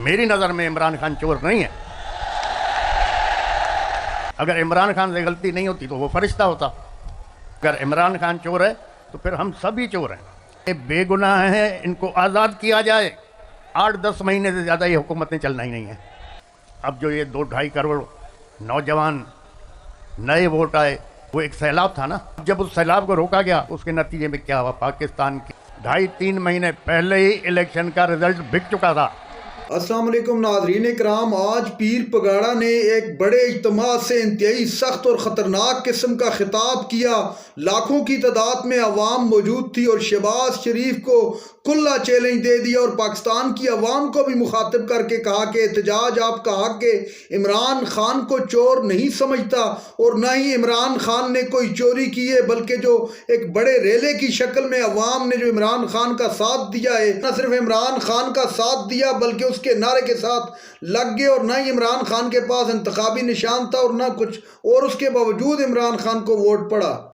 मेरी नज़र में इमरान खान चोर नहीं है। अगर इमरान खान से गलती नहीं होती तो वो फरिश्ता होता। अगर इमरान खान चोर है तो फिर हम सभी चोर हैं। ये बेगुनाह हैं, इनको आज़ाद किया जाए। 8-10 महीने से ज़्यादा ये हुकूमतें चलना ही नहीं है। अब जो ये 2-2.5 करोड़ नौजवान नए वोट आए, वो एक सैलाब था ना। जब उस सैलाब को रोका गया उसके नतीजे में क्या हुआ? पाकिस्तान की 2.5-3 महीने पहले ही इलेक्शन का रिजल्ट बिक चुका था। अस्सलाम वालेकुम नाज़रीन इकराम, आज पीर पगाड़ा ने एक बड़े इज्तिमा से इंतहाई सख्त और ख़तरनाक किस्म का खिताब किया। लाखों की तादाद में अवाम मौजूद थी और शहबाज शरीफ को खुला चैलेंज दे दिया और पाकिस्तान की अवाम को भी मुखातिब करके कहा कि एहतजाज आपका हक है। इमरान खान को चोर नहीं समझता और न ही इमरान खान ने कोई चोरी की है, बल्कि जो एक बड़े रेले की शक्ल में अवाम ने जो इमरान खान का साथ दिया है, न सिर्फ इमरान खान का साथ दिया बल्कि उसके नारे के साथ लग गए। और न ही इमरान खान के पास इंतखाबी निशान था और न कुछ और, उसके बावजूद इमरान खान को वोट पड़ा।